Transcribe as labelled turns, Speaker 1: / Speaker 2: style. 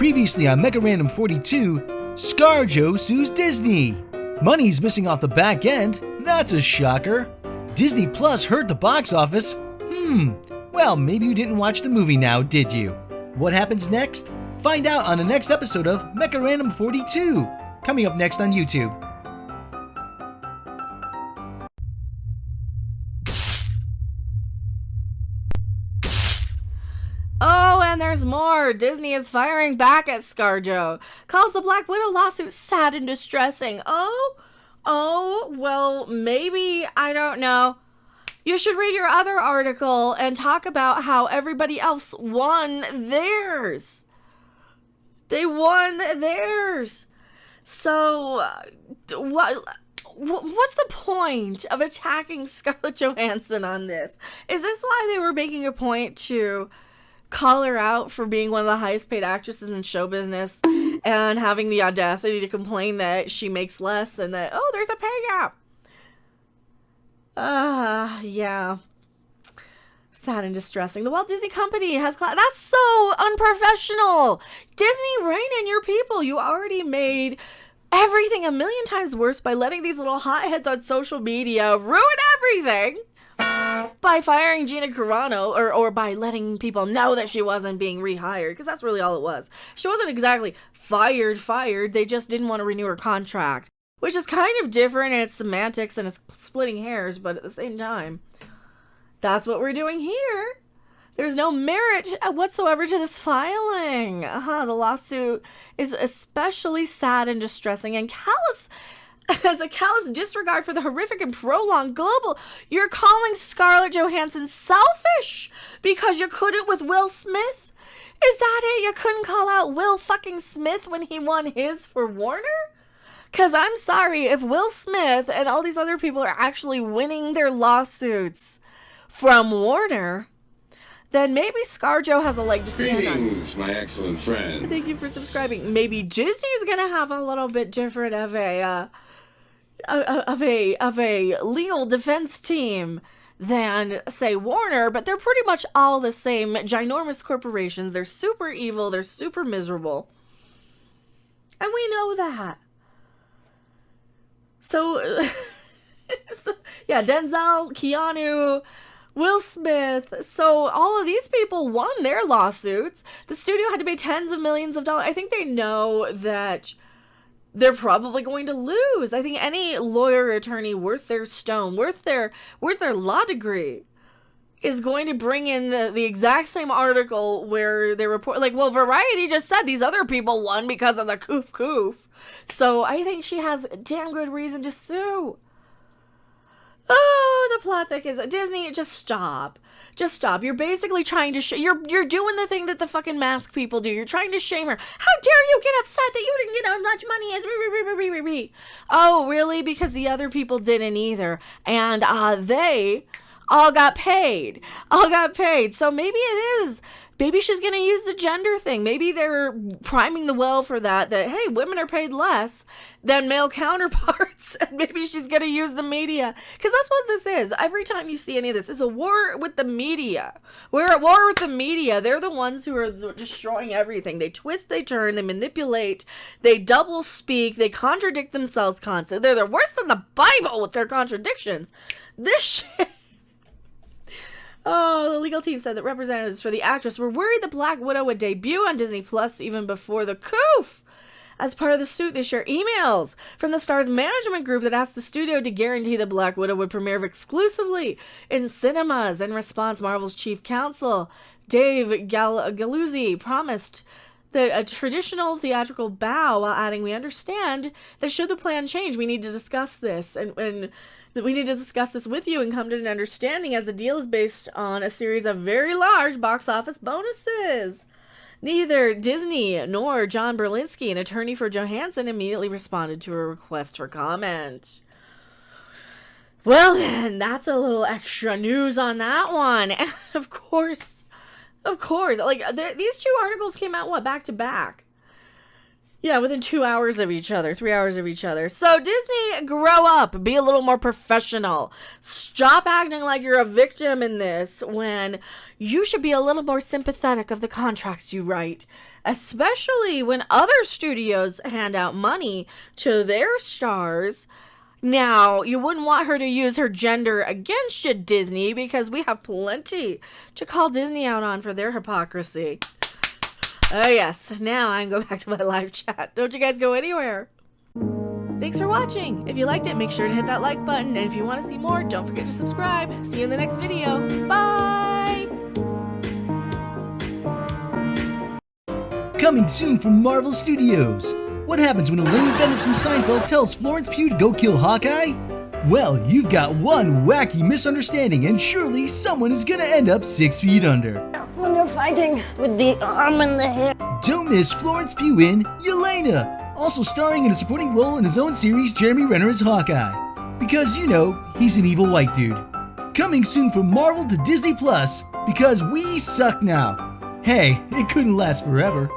Speaker 1: Previously on Mecha Random 42, ScarJo sues Disney. Money's missing off the back end, that's a shocker. Disney Plus hurt the box office. Well, maybe you didn't watch the movie now, did you? What happens next? Find out on the next episode of Mecha Random 42, coming up next on YouTube.
Speaker 2: Oh, and there's more. Disney is firing back at ScarJo. Calls the Black Widow lawsuit sad and distressing. Oh, well, maybe, I don't know. You should read your other article and talk about how everybody else won theirs. They won theirs. So, what's the point of attacking Scarlett Johansson on this? Is this why they were making a point to call her out for being one of the highest paid actresses in show business and having the audacity to complain that she makes less and that, oh, there's a pay gap? Yeah. Sad and distressing. The Walt Disney Company has that's so unprofessional. Disney, rein in your people. You already made everything a million times worse by letting these little hotheads on social media ruin everything by firing Gina Carano or by letting people know that she wasn't being rehired, because that's really all it was. She wasn't exactly fired. They just didn't want to renew her contract, which is kind of different in its semantics and it's splitting hairs, but at the same time, that's what we're doing here. There's no merit whatsoever to this filing. The lawsuit is especially sad and distressing and callous. As a callous disregard for the horrific and prolonged global, you're calling Scarlett Johansson selfish because you couldn't with Will Smith? Is that it? You couldn't call out Will fucking Smith when he won his for Warner? Because I'm sorry, if Will Smith and all these other people are actually winning their lawsuits from Warner, then maybe ScarJo has a leg to stand on.
Speaker 3: Greetings, my excellent friend.
Speaker 2: Thank you for subscribing. Maybe Disney's gonna have a little bit different of a legal defense team than, say, Warner, but they're pretty much all the same ginormous corporations. They're super evil. They're super miserable. And we know that. So yeah, Denzel, Keanu, Will Smith. So all of these people won their lawsuits. The studio had to pay tens of millions of dollars. I think they know that they're probably going to lose. I think any lawyer or attorney worth their stone, worth their law degree, is going to bring in the exact same article where they report, like, well, Variety just said these other people won because of the coof. So I think she has damn good reason to sue. Oh, the plot thickens. Disney, just stop. Just stop. You're basically trying to you're doing the thing that the fucking mask people do. You're trying to shame her. How dare you get upset that you didn't get as much money as Oh, really? Because the other people didn't either. And they all got paid. So maybe it is. Maybe she's going to use the gender thing. Maybe they're priming the well for that, hey, women are paid less than male counterparts. And maybe she's going to use the media. Because that's what this is. Every time you see any of this, it's a war with the media. We're at war with the media. They're the ones who are destroying everything. They twist, they turn, they manipulate, they double speak, they contradict themselves constantly. They're worse than the Bible with their contradictions. This shit. Oh, the legal team said that representatives for the actress were worried the Black Widow would debut on Disney Plus even before the coup. As part of the suit, they share emails from the star's management group that asked the studio to guarantee the Black Widow would premiere exclusively in cinemas. In response, Marvel's chief counsel, Dave Galuzzi, promised that a traditional theatrical bow, while adding, "We understand that should the plan change, we need to discuss this and that we need to discuss this with you and come to an understanding, as the deal is based on a series of very large box office bonuses." Neither Disney nor John Berlinski, an attorney for Johansson, immediately responded to a request for comment. Well then, that's a little extra news on that one. And of course, like, these two articles came out, back to back? Yeah, within 2 hours of each other, 3 hours of each other. So Disney, grow up. Be a little more professional. Stop acting like you're a victim in this when you should be a little more sympathetic of the contracts you write. Especially when other studios hand out money to their stars. Now, you wouldn't want her to use her gender against you, Disney, because we have plenty to call Disney out on for their hypocrisy. Oh yes, now I can go back to my live chat. Don't you guys go anywhere. Thanks for watching. If you liked it, make sure to hit that like button. And if you want to see more, don't forget to subscribe. See you in the next video. Bye!
Speaker 1: Coming soon from Marvel Studios. What happens when Elaine Bennett from Seinfeld tells Florence Pugh to go kill Hawkeye? Well, you've got one wacky misunderstanding, and surely someone is gonna end up 6 feet under.
Speaker 3: When you're fighting with the arm and the hair.
Speaker 1: Don't miss Florence Pugh in Yelena, also starring in a supporting role in his own series, Jeremy Renner as Hawkeye. Because, you know, he's an evil white dude. Coming soon from Marvel to Disney Plus, because we suck now. Hey, it couldn't last forever.